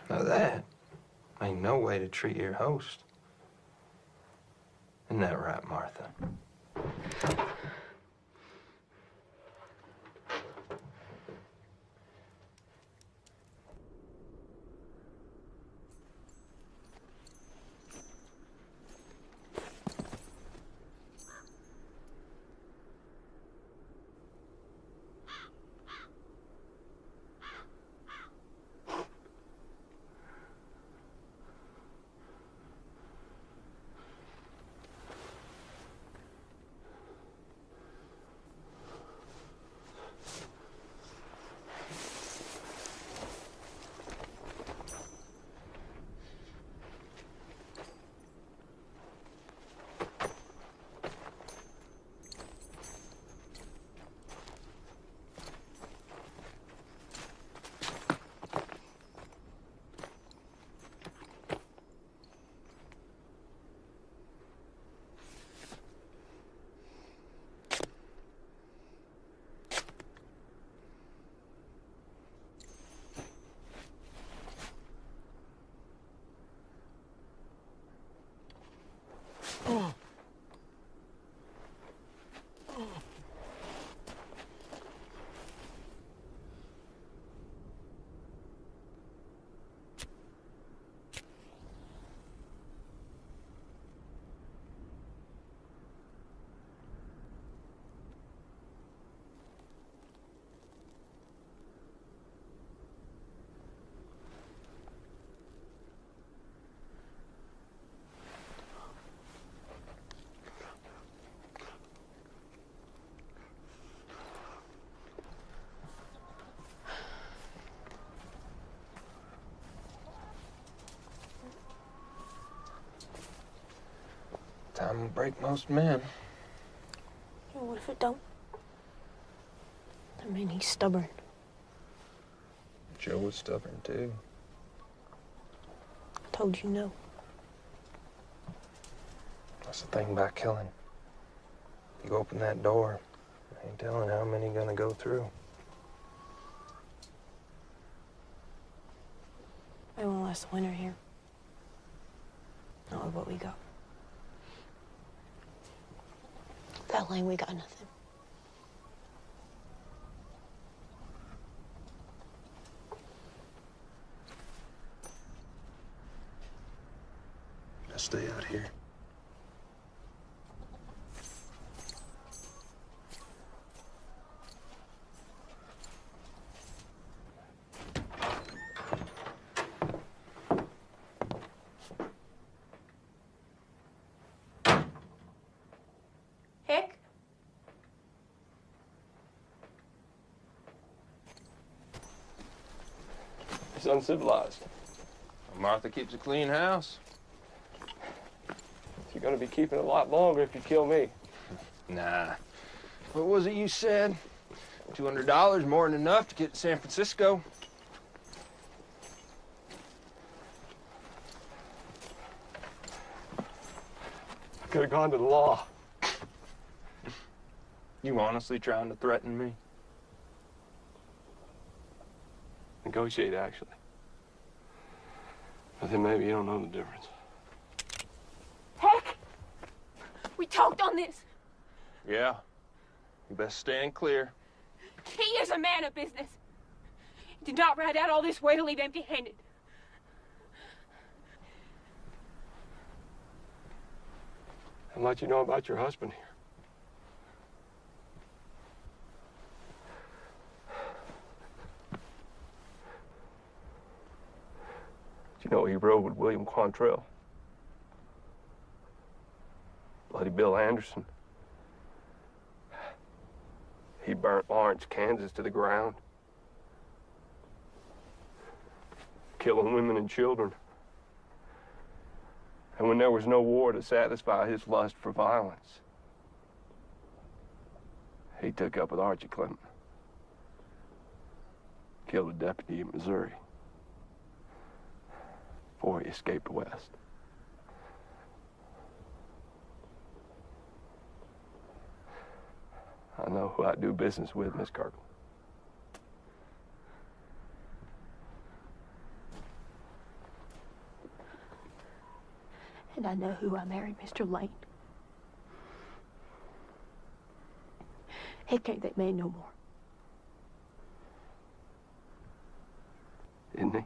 Now that ain't no way to treat your host. Isn't that right, Martha? Time will break most men. Yeah, what if it don't? I mean, he's stubborn. Joe was stubborn, too. I told you no. That's the thing about killing. You open that door, I ain't telling how many gonna go through. I won't last the winter here. Not with what we got. Without Lane, we got nothing. I stay out here. Hick? It's uncivilized. Martha keeps a clean house. You're gonna be keeping it a lot longer if you kill me. Nah. What was it you said? $200 more than enough to get to San Francisco. Could have gone to the law. You honestly trying to threaten me? Negotiate, actually. But then maybe you don't know the difference. Heck! We talked on this. Yeah. You best stand clear. He is a man of business. He did not ride out all this way to leave empty-handed. How much you know about your husband here? Do you know he rode with William Quantrell? Bloody Bill Anderson. He burnt Lawrence, Kansas to the ground. Killing women and children. And when there was no war to satisfy his lust for violence, he took up with Archie Clinton. Killed a deputy in Missouri before he escaped west. I know who I do business with, Miss Kirkland. And I know who I married, Mr. Lane. He ain't that man no more. Isn't he?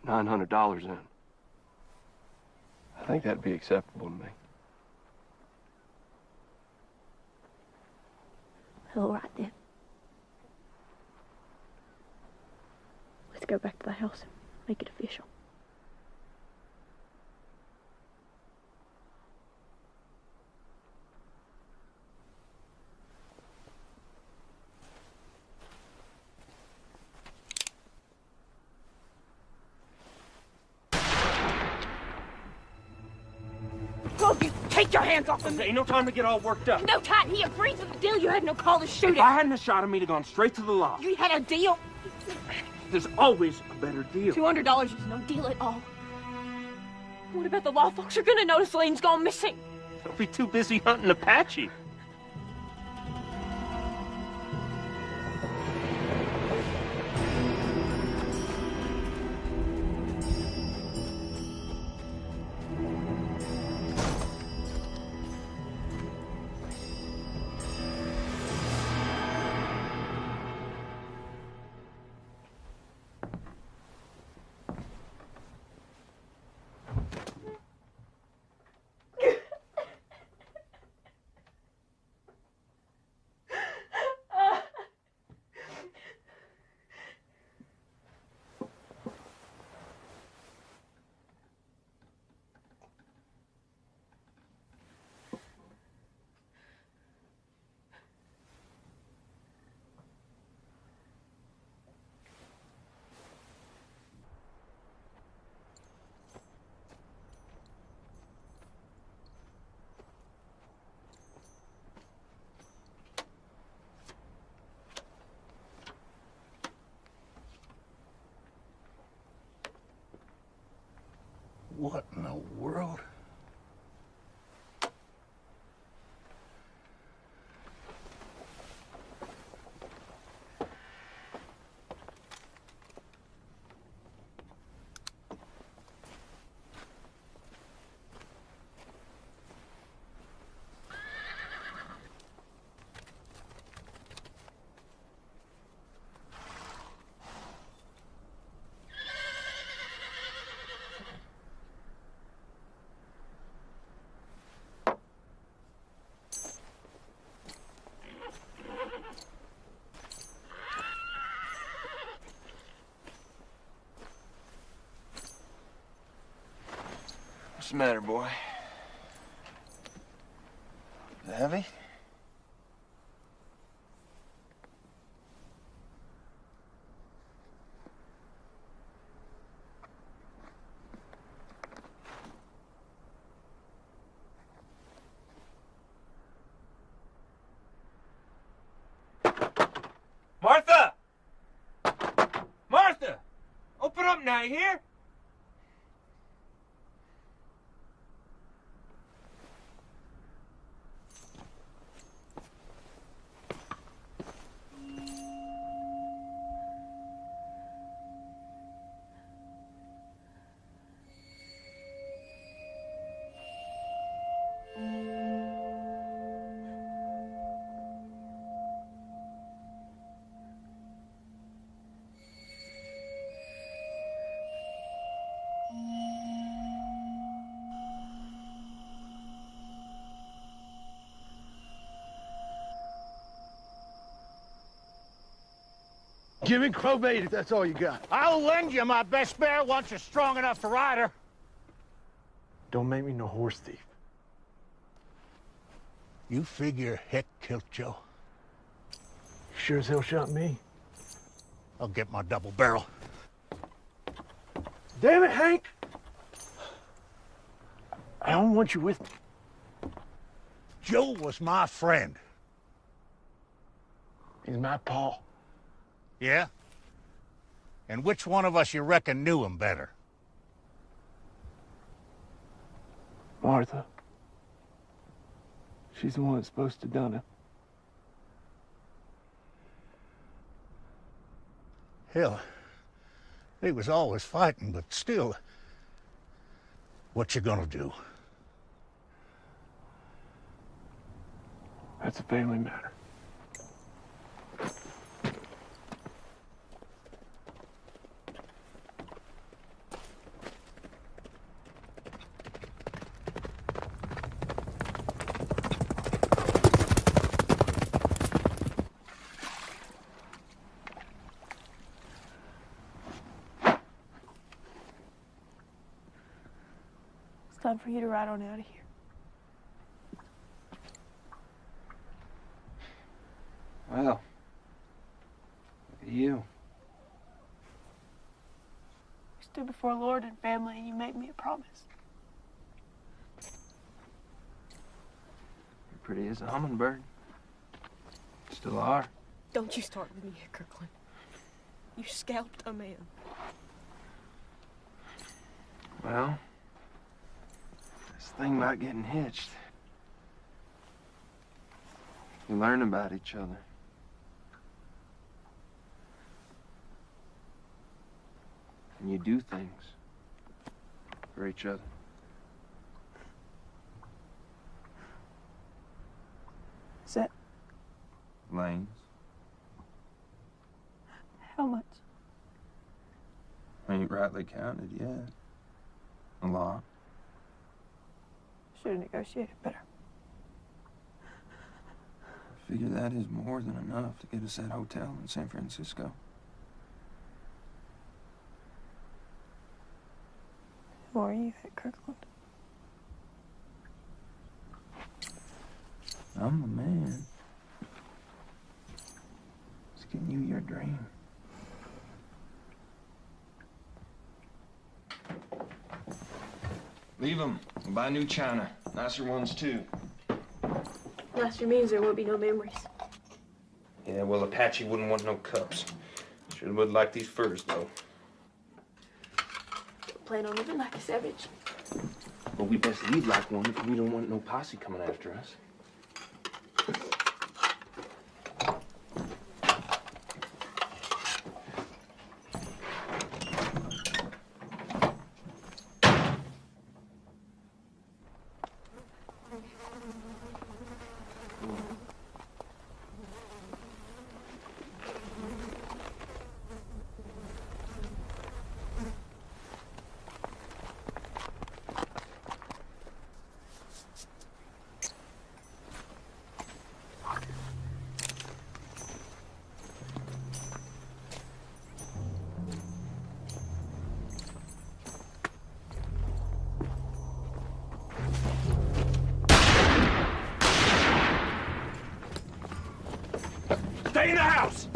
$900 in. I think that'd be acceptable to me. All right, then. Let's go back to the house and make it official. Look, you take your hands off of me! Ain't no time to get all worked up. No time. He agreed to the deal. You had no call to shoot If him. I hadn't have shot him, he'd have gone straight to the law. You had a deal. There's always a better deal. $200 is no deal at all. What about the law folks? Are gonna notice Lane's gone missing. They'll be too busy hunting Apache. What in the world? What's the matter, boy? Is it heavy? Martha! Martha! Open up now, you hear? Give me crowbait if that's all you got. I'll lend you my best mare once you're strong enough to ride her. Don't make me no horse thief. You figure Heck killed Joe? Sure as hell shot me. I'll get my double barrel. Damn it, Hank! I don't want you with me. Joe was my friend. He's my paw. Yeah? And which one of us you reckon knew him better? Martha. She's the one that's supposed to have done it. Hell, they was always fighting, but still, what you gonna do? That's a family matter. It's time for you to ride on out of here. Well, look at you. You stood before Lord and family and you made me a promise. You're pretty as a hummingbird. Still are. Don't you start with me here, Kirkland. You scalped a man. Well, this thing about getting hitched. You learn about each other. And you do things for each other. Is that Lanes. how much? Ain't rightly counted yet. A lot. Should have negotiated better. I figure that is more than enough to get us that hotel in San Francisco. Who are you at Kirkland? I'm the man. It's getting you your dream. Leave them. We'll buy new china. Nicer ones, too. Nicer means there won't be no memories. Yeah, well, Apache wouldn't want no cups. Sure would like these furs, though. Don't plan on living like a savage. Well, we best lead like one if we don't want no posse coming after us. Stay in the house!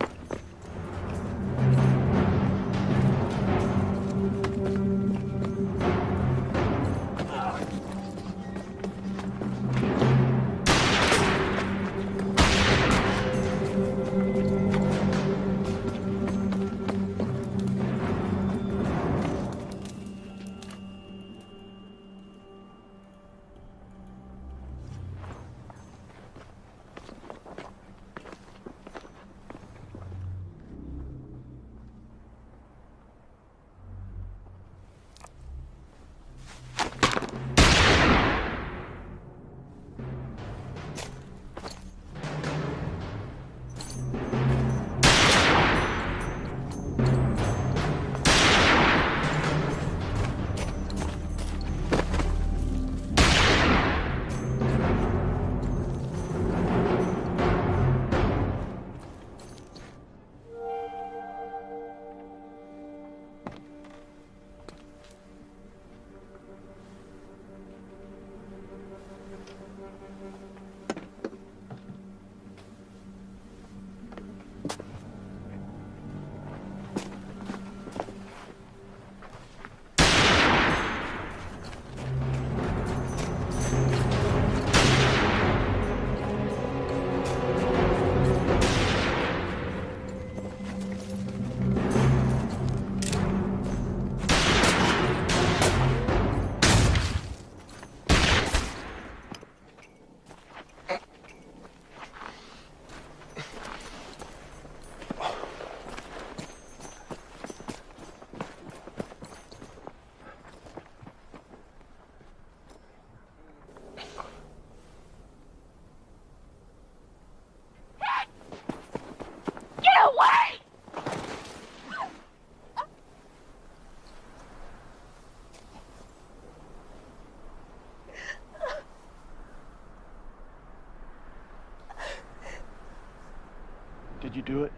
Did you do it?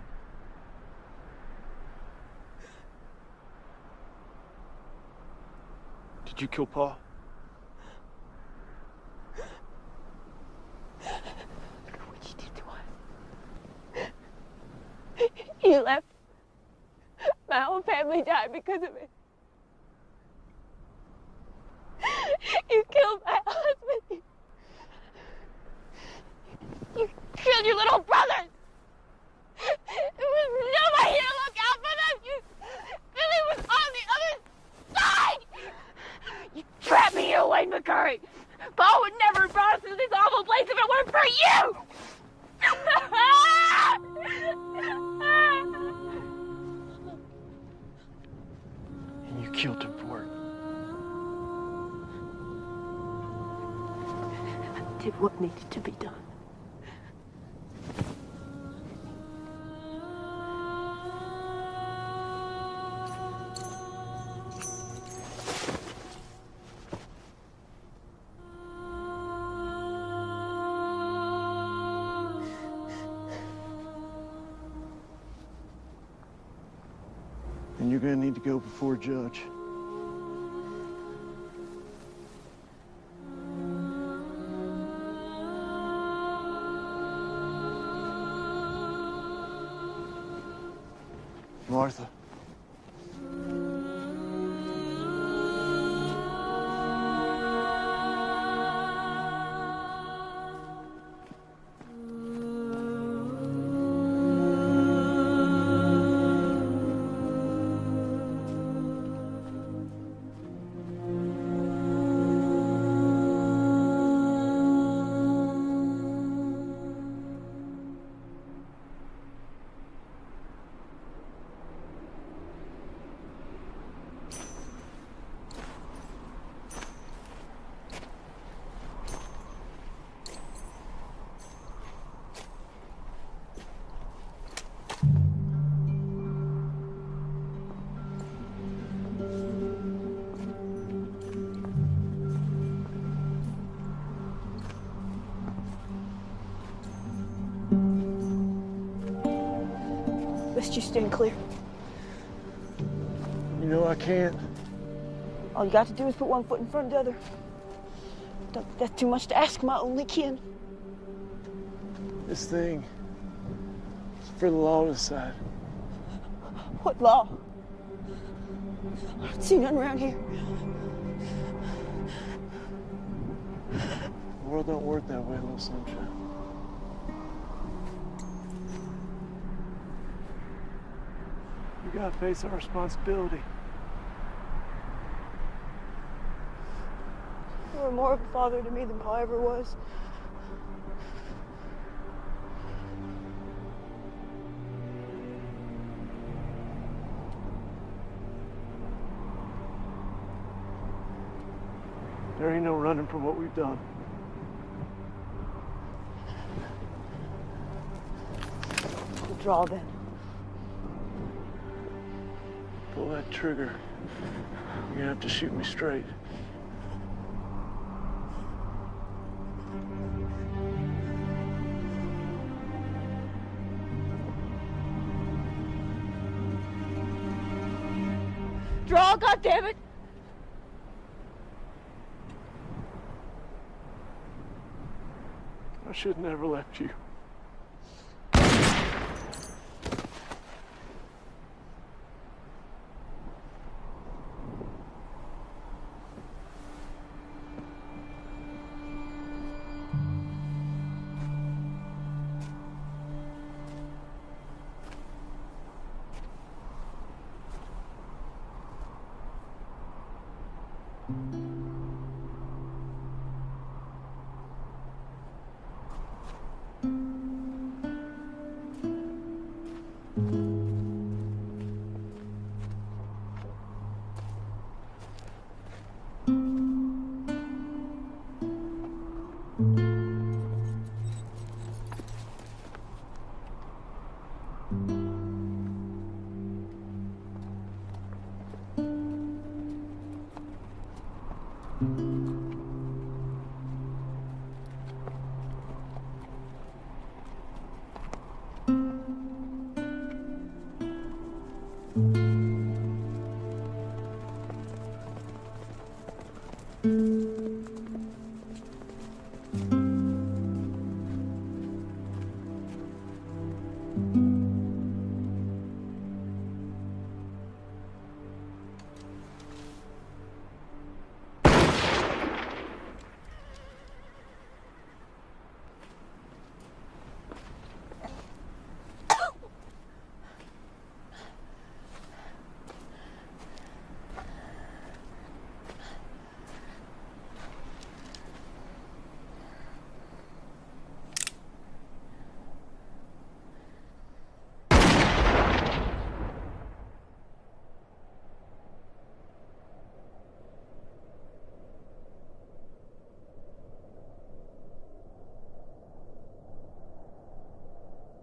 Did you kill Paul? What you did to us. You left. My whole family died because of it. You killed my husband. You killed your little brothers. There was nobody to look out for them. Billy was on the other side. You trapped me here, Wayne McCurry. Paul would never have brought us to this awful place if it weren't for you. And you killed him for it. I did what needed to be done. And you're gonna need to go before a judge. Martha. Best you stand clear. You know I can't. All you got to do is put one foot in front of the other. Don't think that's too much to ask my only kin. This thing is for the law to decide. What law? I don't see none around here. The world don't work that way, little sunshine. We gotta face our responsibility. You were more of a father to me than Pa ever was. There ain't no running from what we've done. We'll draw then. Pull that trigger. You're gonna have to shoot me straight. Draw, goddammit! I should never left you.